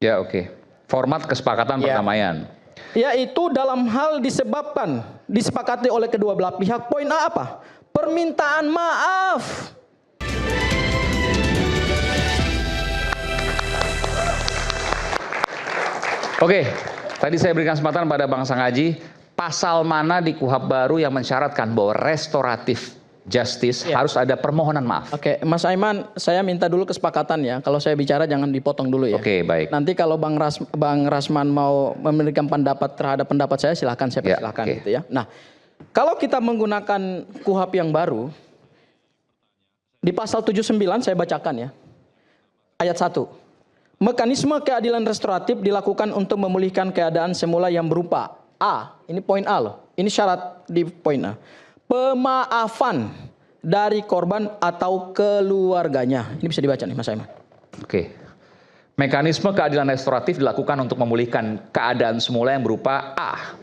Ya, oke. Format kesepakatan perdamaian. Yaitu dalam hal disepakati oleh kedua belah pihak. Poin A apa? Permintaan maaf. Oke, tadi saya berikan kesempatan pada Bang Sanghaji, pasal mana di KUHP baru yang mensyaratkan bahwa restoratif justice harus ada permohonan maaf? Oke, Mas Aiman, saya minta dulu kesepakatan ya. Kalau saya bicara jangan dipotong dulu ya. Oke, baik. Nanti kalau Bang Rasman mau memberikan pendapat terhadap pendapat saya, silahkan saya persilahkan gitu ya. Nah, kalau kita menggunakan KUHP yang baru, di pasal 79 saya bacakan ya. Ayat 1. Mekanisme keadilan restoratif dilakukan untuk memulihkan keadaan semula yang berupa A. Ini poin A loh. Ini syarat di poin A. Pemaafan dari korban atau keluarganya. Ini bisa dibaca nih Mas Aiman. Oke. Mekanisme keadilan restoratif dilakukan untuk memulihkan keadaan semula yang berupa A.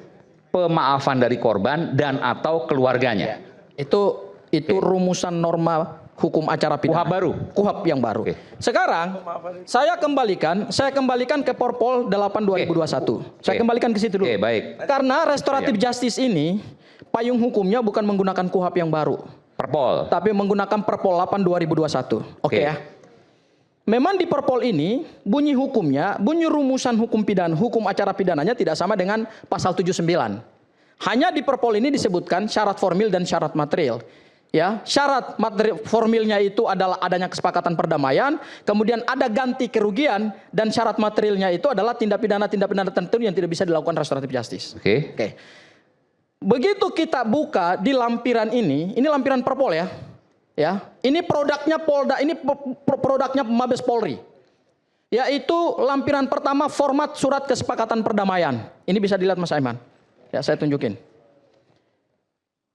Pemaafan dari korban dan atau keluarganya. Itu rumusan norma hukum acara pidana. KUHP baru. KUHP yang baru. Sekarang saya kembalikan ke Perpol 8 2021. Saya kembalikan ke situ dulu. Baik. Karena restoratif justice ini payung hukumnya bukan menggunakan KUHP yang baru. Perpol. Tapi menggunakan Perpol 8 2021. Oke ya. Memang di Perpol ini bunyi hukumnya, bunyi rumusan hukum pidana, hukum acara pidananya tidak sama dengan pasal 79. Hanya di Perpol ini disebutkan syarat formil dan syarat material. Ya, syarat formilnya itu adalah adanya kesepakatan perdamaian, kemudian ada ganti kerugian, dan syarat materialnya itu adalah tindak pidana tertentu yang tidak bisa dilakukan restoratif justice. Oke. Begitu kita buka di lampiran ini lampiran Perpol ya. Ya, ini produknya Polda, ini produknya Mabes Polri. Yaitu lampiran pertama format surat kesepakatan perdamaian. Ini bisa dilihat Mas Aiman. Ya, saya tunjukin.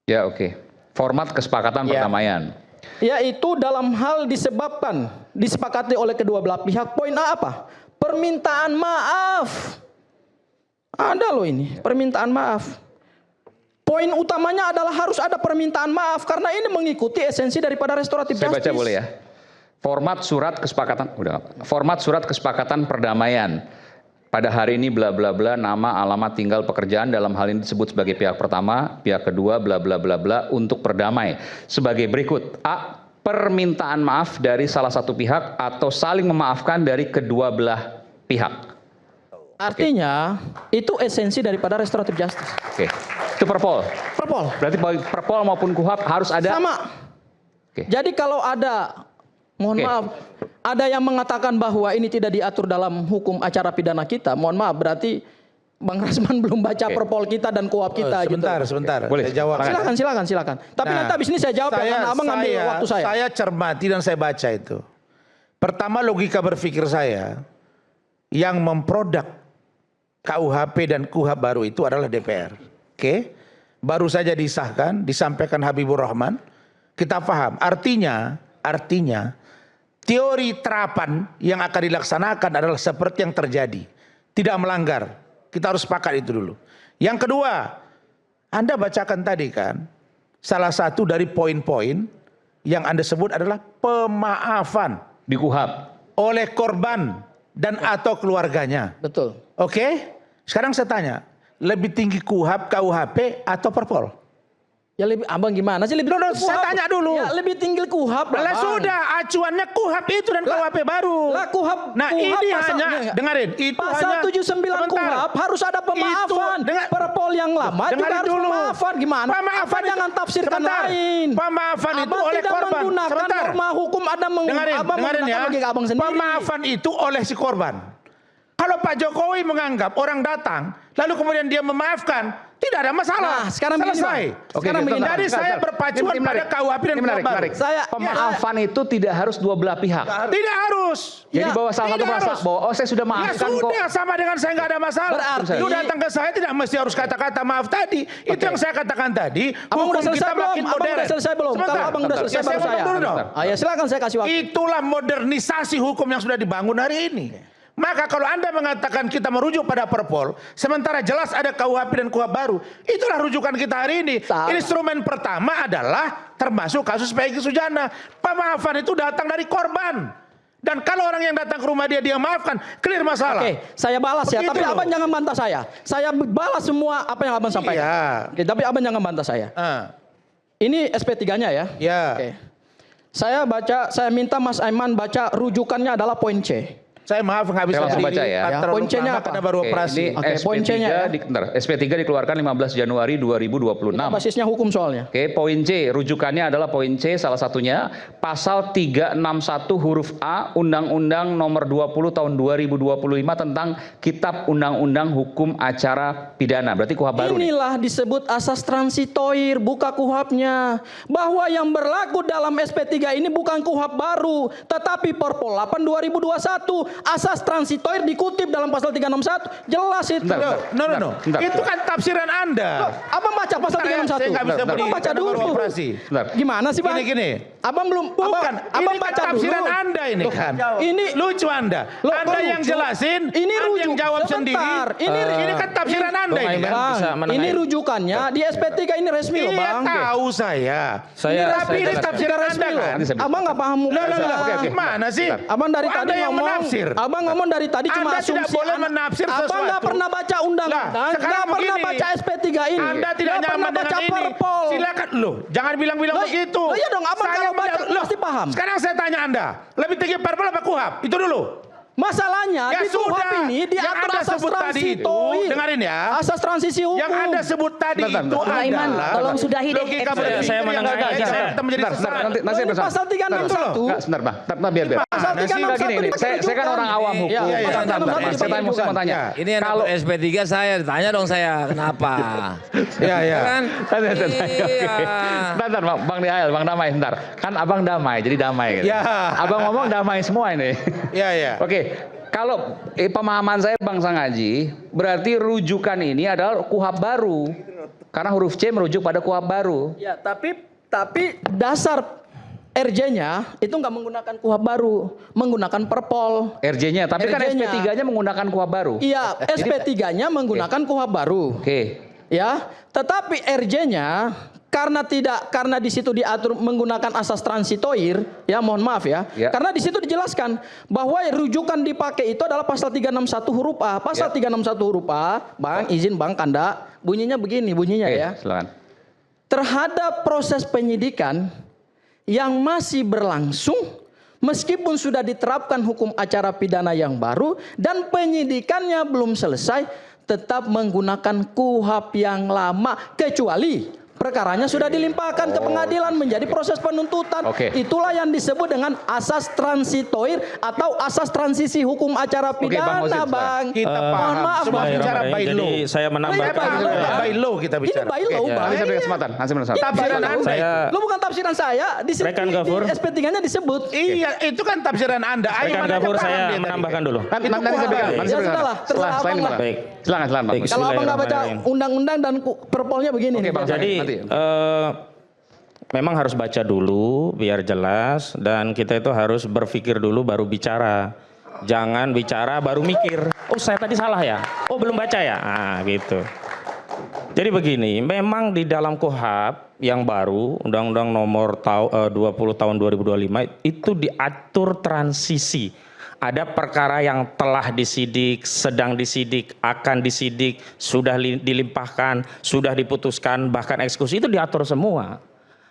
Ya, oke. Format kesepakatan perdamaian. Yaitu dalam hal disepakati oleh kedua belah pihak. Poin A apa? Permintaan maaf. Ada loh ini, permintaan maaf. Poin utamanya adalah harus ada permintaan maaf karena ini mengikuti esensi daripada restoratif justice. Saya baca boleh ya. Format surat kesepakatan perdamaian. Pada hari ini bla bla bla, nama, alamat, tinggal, pekerjaan, dalam hal ini disebut sebagai pihak pertama, pihak kedua, bla bla bla bla, untuk berdamai sebagai berikut. A. Permintaan maaf dari salah satu pihak atau saling memaafkan dari kedua belah pihak. Artinya itu esensi daripada restoratif justice. Itu Perpol. Berarti Perpol maupun KUHP harus ada. Sama. Jadi kalau ada, mohon maaf, ada yang mengatakan bahwa ini tidak diatur dalam hukum acara pidana kita, mohon maaf, berarti Bang Rasman belum baca Perpol kita dan KUHP kita. Sebentar. Boleh. Saya jawab. Silakan. Tapi nanti habis ini saya jawab karena abang ngambil waktu saya. Saya cermati dan saya baca itu. Pertama, logika berpikir saya, yang memproduk KUHP dan KUHP baru itu adalah DPR. Baru saja disahkan, disampaikan Habibur Rahman. Kita paham. Artinya teori terapan yang akan dilaksanakan adalah seperti yang terjadi. Tidak melanggar. Kita harus sepakat itu dulu. Yang kedua, Anda bacakan tadi kan, salah satu dari poin-poin yang Anda sebut adalah pemaafan. Di KUHP. Oleh korban dan atau keluarganya. Betul. Sekarang saya tanya, lebih tinggi KUHP atau Perpol? Ya lebih, abang gimana sih lebih tinggi saya tanya dulu. Ya lebih tinggi KUHP. Lah sudah, acuannya KUHP itu dan KUHP baru. KUHP. Nah ini hanya, dengerin. Itu pasal 79 KUHP harus ada pemaafan. Perpol yang lama juga harus pemaafan. Gimana? Pemaafan jangan tafsirkan lain. Pemaafan itu oleh korban. Abang tidak menggunakan norma hukum, ada dengerin ya. abang sendiri. Pemaafan itu oleh si korban. Kalau Pak Jokowi menganggap orang datang, lalu kemudian dia memaafkan, tidak ada masalah. Nah, sekarang selesai. Sekarang begini. Jadi saya berpacuan pada KUHP dan KUHP. Pemaafan itu tidak harus dua belah pihak. Tidak harus. Jadi bahwa salah satu merasa bahwa saya sudah maafkan kok. Sudah, sama dengan saya nggak ada masalah. Berarti lu datang ke saya tidak mesti harus kata-kata maaf tadi. Itu yang saya katakan tadi. Abang udah selesai belum? Abang udah selesai belum? Kalau abang udah selesai baru saya. Ya silakan saya kasih waktu. Itulah modernisasi hukum yang sudah dibangun hari ini. Maka kalau Anda mengatakan kita merujuk pada Perpol, sementara jelas ada KUHP dan KUHP baru, itulah rujukan kita hari ini. Instrumen pertama adalah termasuk kasus Peggy Sujana. Pemaafan itu datang dari korban. Dan kalau orang yang datang ke rumah dia maafkan, clear masalah. Oke, saya balas ya, Begitu tapi loh. abang jangan bantah saya. Saya balas semua apa yang abang sampaikan. Iya. Oke, tapi abang jangan bantah saya. Ini SP3-nya ya. Ya. Oke. Saya minta Mas Aiman baca rujukannya adalah poin C. Saya maaf nggak bisa Saya langsung berdiri, baca ya. terlalu Poin C-nya lama apa? karena baru Oke, operasi. ini Oke, poin SP3, C-nya ya. SP3 dikeluarkan 15 Januari 2026. Basisnya hukum soalnya. Oke, poin C, rujukannya adalah poin C salah satunya pasal 361 huruf A Undang-Undang Nomor 20 Tahun 2025 tentang Kitab Undang-Undang Hukum Acara Pidana. Berarti KUHP baru nih. Inilah disebut asas transitoir, buka KUHP-nya. Bahwa yang berlaku dalam SP3 ini bukan KUHP baru, tetapi Perpol 8 2021. Asas transitoir dikutip dalam pasal 361. Jelas itu. Bentar, No. Bentar. Itu kan tafsiran Anda. Abang baca pasal 361. Saya nggak bisa Bentar, berdiri baca karena baru dulu. operasi. Bentar. Gimana sih, Bang? Gini. Abang belum Bukan, abang ini kan baca tafsiran dulu. Anda ini kan. Ini Lucu Anda. Loh, Anda kok yang lucu? jelasin, Ini Anda yang rujuk. jawab Sebentar. sendiri. Ini kan tafsiran Anda ini kan. Bang, ini rujukannya di SP3 ini resmi loh, Iya Bang. tahu saya. Tapi ini jelaskan. tafsiran resmi Anda loh. kan. Nanti saya Abang nggak paham hukum. Gimana sih? Abang dari Anda tadi yang ngomong, menafsir. abang ngomong dari tadi cuma Anda tidak asumsi. boleh menafsir Abang nggak sesuatu. pernah baca undang-undang, Lah, sekarang nggak pernah begini. baca SP3 ini. Anda tidak Nggak nyaman pernah baca dengan ini. Perpol. Silakan loh, jangan bilang-bilang Loh, begitu. loh, iya dong, abang kalau baca pasti paham. Sekarang saya tanya Anda, lebih tinggi Perpol apa KUHP? Itu dulu. Masalahnya Ya di KUHP sudah. ini Yang diatur Anda asas sebut tadi itu, transitoir. dengarin ya. Asas transisi hukum. Yang Anda sebut tadi Bentar, itu bentar. adalah Iman, tolong sudahi deh. logika Saya berpikir saya yang menengah agak aja, saya. kita menjadi Bentar, sesat. nanti saya Ini bersama. pasal 361. Enggak, sebentar, Bang. Biar. Pasal Nggak, 361 gini. Saya kan orang awam hukum. Iya, iya, pasal bentar, 361 Saya tanya, mau tanya. Ya. Ini yang kalau SP3 saya tanya dong saya kenapa? Iya, iya. Kan? Bentar, Bang Diael, Bang Damai, bentar. Kan Abang damai, jadi damai gitu. Ya. Abang ngomong damai semua ini. Iya, iya. Oke, kalau pemahaman saya Bang Sangaji, berarti rujukan ini adalah KUHP baru. Karena huruf C merujuk pada KUHP baru. Ya, tapi dasar RJ-nya itu nggak menggunakan KUHP baru, menggunakan Perpol. RJ-nya, tapi kan RJ-nya. SP3-nya menggunakan KUHP baru. Iya, SP3-nya menggunakan KUHP baru. Oke. Ya, tetapi RJ-nya karena di situ diatur menggunakan asas transitoir, ya mohon maaf ya. Ya. Karena di situ dijelaskan bahwa rujukan dipakai itu adalah pasal 361 huruf A. Pasal 361 huruf A, Bang, izin Bang Kanda, bunyinya begini bunyinya Oke, ya. silakan. Terhadap proses penyidikan yang masih berlangsung meskipun sudah diterapkan hukum acara pidana yang baru dan penyidikannya belum selesai, tetap menggunakan KUHP yang lama kecuali perkaranya sudah dilimpahkan ke pengadilan menjadi proses penuntutan. Oke. Itulah yang disebut dengan asas transitoir atau asas transisi hukum acara Bang pidana, Mosin, Bang. Kita Mohon paham. maaf, Semua Bang. bicara by Jadi law. saya menambahkan. By law kita Ini bicara. by law, Bang. Nanti saya beri kesempatan. Tafsiran Anda. Saya- Lu bukan tafsiran saya, di sini Rekan Gafur. SP3-nya disebut. Iya, itu kan tafsiran Anda. Rekan Mana Gafur aja paham saya dia tadi. menambahkan dulu. Nanti saya berikan. Ya sudahlah, terserah Setelah abang ini, lah. Bang. Baik. Silakan, Bang. Baik. Kalau abang nggak baca Bismillahirrahmanirrahim. undang-undang dan perpolnya begini. Oke, nih. Bang. Jadi Nanti. memang harus baca dulu biar jelas dan kita itu harus berpikir dulu baru bicara. Jangan bicara baru mikir. Oh saya tadi salah ya. Oh belum baca ya. Ah gitu. Jadi begini, memang di dalam KUHP yang baru Undang-Undang Nomor 20 Tahun 2025 itu diatur transisi. Ada perkara yang telah disidik, sedang disidik, akan disidik, sudah dilimpahkan, sudah diputuskan, bahkan eksekusi itu diatur semua.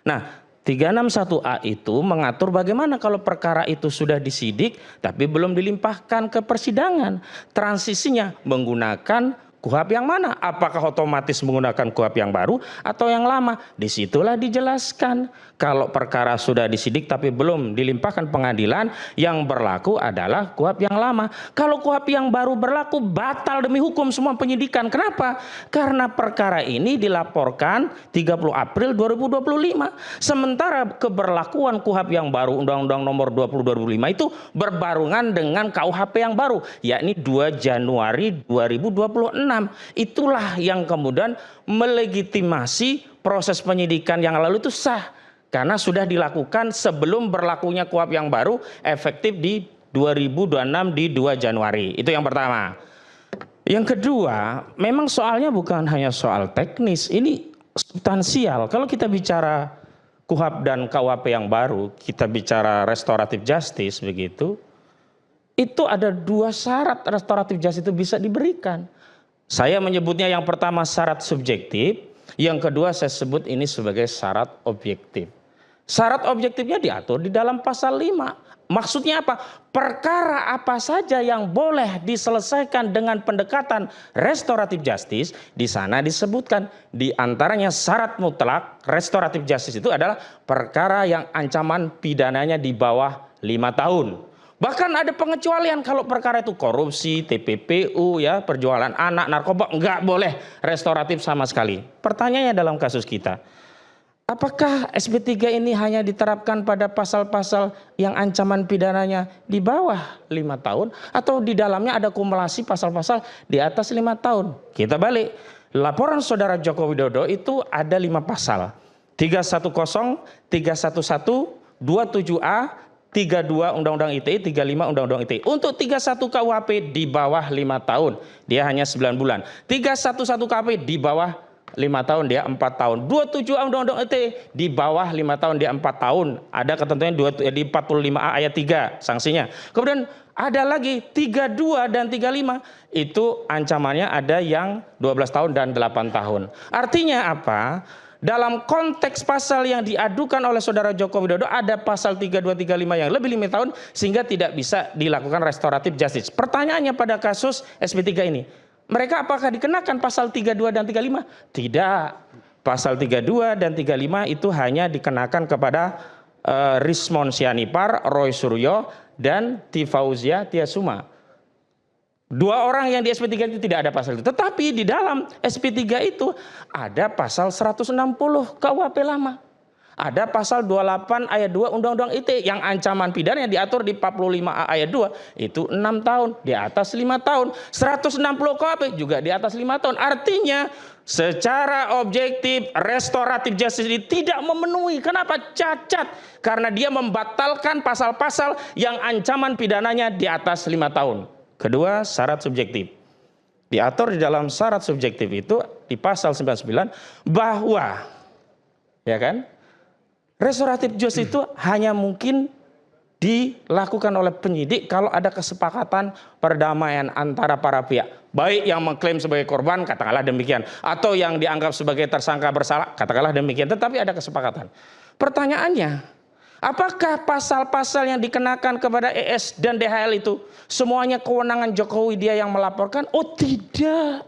Nah, 361A itu mengatur bagaimana kalau perkara itu sudah disidik tapi belum dilimpahkan ke persidangan. Transisinya menggunakan KUHP yang mana? Apakah otomatis menggunakan KUHP yang baru atau yang lama? Disitulah dijelaskan. Kalau perkara sudah disidik tapi belum dilimpahkan pengadilan, yang berlaku adalah KUHP yang lama. Kalau KUHP yang baru berlaku, batal demi hukum semua penyidikan. Kenapa? Karena perkara ini dilaporkan 30 April 2025. Sementara keberlakuan KUHP yang baru, Undang-Undang Nomor 20 2005 itu berbarengan dengan KUHP yang baru, yakni 2 Januari 2026. Itulah yang kemudian melegitimasi proses penyidikan yang lalu itu sah. Karena sudah dilakukan sebelum berlakunya KUHP yang baru efektif di 2026 di 2 Januari. Itu yang pertama. Yang kedua, memang soalnya bukan hanya soal teknis, ini substansial. Kalau kita bicara KUHP dan KUHP yang baru, kita bicara restoratif justice begitu, itu ada 2 syarat restoratif justice itu bisa diberikan. Saya menyebutnya yang pertama syarat subjektif, yang kedua saya sebut ini sebagai syarat objektif. Syarat objektifnya diatur di dalam pasal 5. Maksudnya apa? Perkara apa saja yang boleh diselesaikan dengan pendekatan restoratif justice, di sana disebutkan di antaranya syarat mutlak restoratif justice itu adalah perkara yang ancaman pidananya di bawah 5 tahun. Bahkan ada pengecualian kalau perkara itu korupsi, TPPU, ya, perjualan anak, narkoba, nggak boleh restoratif sama sekali. Pertanyaannya dalam kasus kita, apakah SP3 ini hanya diterapkan pada pasal-pasal yang ancaman pidananya di bawah 5 tahun atau di dalamnya ada kumulasi pasal-pasal di atas 5 tahun? Kita balik. Laporan saudara Joko Widodo itu ada 5 pasal. 310, 311, 27A, 32 Undang-Undang ITE, 35 Undang-Undang ITE. Untuk 31 KUHP di bawah 5 tahun, dia hanya 9 bulan. 311 KUHP di bawah 5 tahun, dia 4 tahun. 27 Undang-Undang ITE di bawah 5 tahun, dia 4 tahun. Ada ketentuan di 45A ayat 3 sanksinya. Kemudian ada lagi 32 dan 35, itu ancamannya ada yang 12 tahun dan 8 tahun. Artinya apa? Dalam konteks pasal yang diadukan oleh saudara Joko Widodo ada pasal 32, 35 yang lebih 5 tahun sehingga tidak bisa dilakukan restoratif justice. Pertanyaannya pada kasus SP3 ini, mereka apakah dikenakan pasal 32 dan 35? Tidak. Pasal 32 dan 35 itu hanya dikenakan kepada Rismon Sianipar, Roy Suryo, dan Tifauzia Tiasuma. 2 orang yang di SP3 itu tidak ada pasal itu. Tetapi di dalam SP3 itu ada pasal 160 KUHP lama. Ada pasal 28 ayat 2 Undang-Undang ITE yang ancaman pidana yang diatur di 45A ayat 2 itu 6 tahun, di atas 5 tahun. 160 KUHP juga di atas 5 tahun. Artinya secara objektif restoratif justice ini tidak memenuhi. Kenapa? Cacat. Karena dia membatalkan pasal-pasal yang ancaman pidananya di atas 5 tahun. Kedua, syarat subjektif. Diatur di dalam syarat subjektif itu di pasal 99 bahwa ya kan? Restoratif justice itu hanya mungkin dilakukan oleh penyidik kalau ada kesepakatan perdamaian antara para pihak. Baik yang mengklaim sebagai korban, katakanlah demikian, atau yang dianggap sebagai tersangka bersalah, katakanlah demikian, tetapi ada kesepakatan. Pertanyaannya, apakah pasal-pasal yang dikenakan kepada ES dan DHL itu semuanya kewenangan Jokowi dia yang melaporkan? Oh tidak.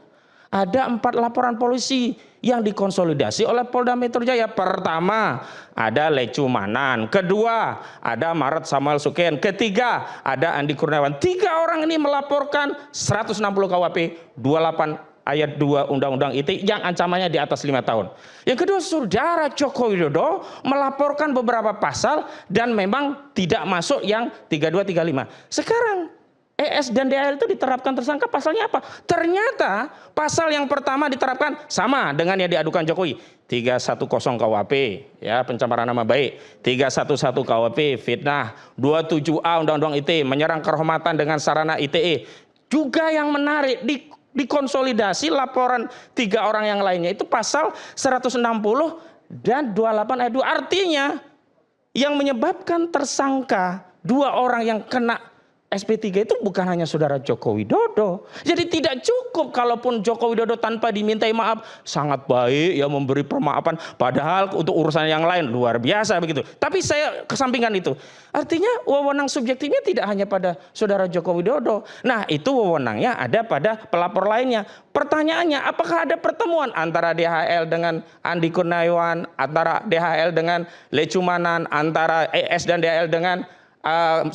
Ada 4 laporan polisi yang dikonsolidasi oleh Polda Metro Jaya. Pertama, ada Lecu Manan. Kedua, ada Maret Samuel Suken. Ketiga, ada Andi Kurniawan. 3 orang ini melaporkan 160 KUHP, 28 ayat 2 Undang-Undang ITE yang ancamannya di atas 5 tahun. Yang kedua, saudara Joko Widodo melaporkan beberapa pasal dan memang tidak masuk yang 32, 35. Sekarang ES dan DHL itu diterapkan tersangka pasalnya apa? Ternyata pasal yang pertama diterapkan sama dengan yang diadukan Jokowi. 310 KUHP ya, pencemaran nama baik. 311 KUHP fitnah. 27A Undang-Undang ITE menyerang kehormatan dengan sarana ITE. Juga yang menarik dikonsolidasi laporan 3 orang yang lainnya itu pasal 160 dan 28 ayat 2. Artinya yang menyebabkan tersangka 2 orang yang kena SP3 itu bukan hanya saudara Joko Widodo. Jadi tidak cukup kalaupun Joko Widodo tanpa dimintai maaf sangat baik ya memberi permaafan, padahal untuk urusan yang lain luar biasa begitu. Tapi saya kesampingkan itu. Artinya wewenang subjektifnya tidak hanya pada saudara Joko Widodo. Nah, itu wewenangnya ada pada pelapor lainnya. Pertanyaannya, apakah ada pertemuan antara DHL dengan Andi Kurniawan, antara DHL dengan Lecu Manan, antara ES dan DHL dengan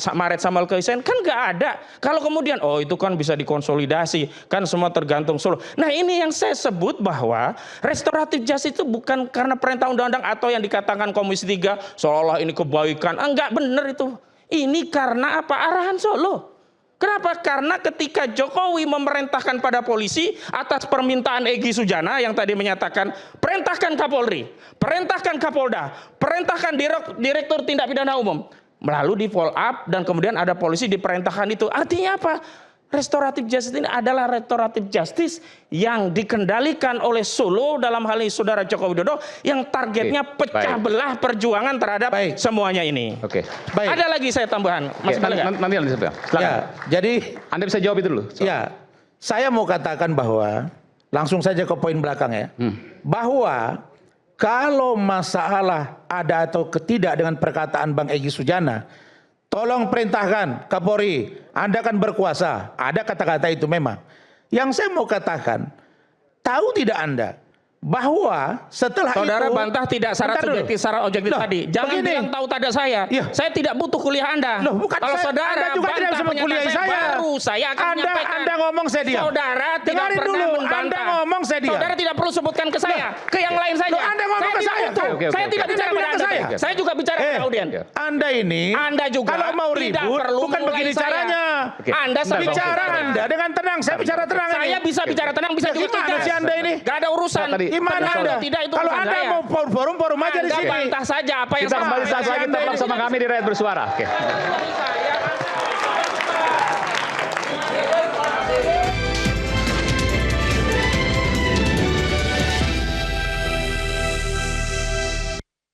Maret Samuel Keisen? Kan nggak ada. Kalau kemudian oh itu kan bisa dikonsolidasi, kan semua tergantung Solo. Nah, ini yang saya sebut bahwa restoratif justice itu bukan karena perintah undang-undang atau yang dikatakan Komisi 3 seolah ini kebaikan. Enggak benar itu. Ini karena apa? Arahan Solo. Kenapa? Karena ketika Jokowi memerintahkan pada polisi atas permintaan Egy Sujana yang tadi menyatakan perintahkan Kapolri, perintahkan Kapolda, perintahkan Direktur Tindak Pidana Umum, lalu di follow up dan kemudian ada polisi diperintahkan itu. Artinya apa? Restoratif justice ini adalah restoratif justice yang dikendalikan oleh Solo, dalam hal ini Saudara Joko Widodo, yang targetnya pecah belah perjuangan terhadap semuanya ini. Oke. Baik. Ada lagi saya tambahan, Mas boleh nggak? Nanti silakan. Ya, jadi Anda bisa jawab itu dulu. ya, saya mau katakan bahwa langsung saja ke poin belakang ya. Bahwa kalau masalah ada atau tidak dengan perkataan Bang Egy Sujana, tolong perintahkan Kapolri, Anda kan berkuasa. Ada kata-kata itu memang. Yang saya mau katakan, tahu tidak Anda bahwa setelah Saudara itu bantah tidak syarat Bentar dulu. subjektif, syarat objektif Loh, tadi. Jangan begini. bilang tahu tak ada saya. Iya. Saya tidak butuh kuliah Anda. Loh, bukan Kalau saya, saudara Anda juga tidak bantah bisa mengkuliahi pernyataan saya. baru saya akan menyampaikan. Anda ngomong saya diam. Saudara tidak Dengarin pernah dulu, membantah. Anda ngomong saya diam. Saudara tidak perlu sebutkan ke saya, ke yang lain saja. Loh, Anda ngomong ke tidak saya. butuh. Oke, Saya tidak bicara bilang pada ke Anda. saya. Saya juga bicara ke audien. Anda ini, Anda juga kalau mau tidak ribut, perlu bukan memulai begini saya. caranya. Oke. Anda sebelum Bicara Anda dengan tenang, saya bicara tenang ini. saya bisa bicara tenang, bisa juga Gimana tegas. sih Anda ini? Gak ada urusan. Tadi- Gimana Tenang Anda? atau tidak itu Kalau urusan Anda saya. mau forum aja di Anda sini. bantah saja apa yang Kita saya kembali saat lagi tetap bersama kami di Rakyat Bersuara. Oke.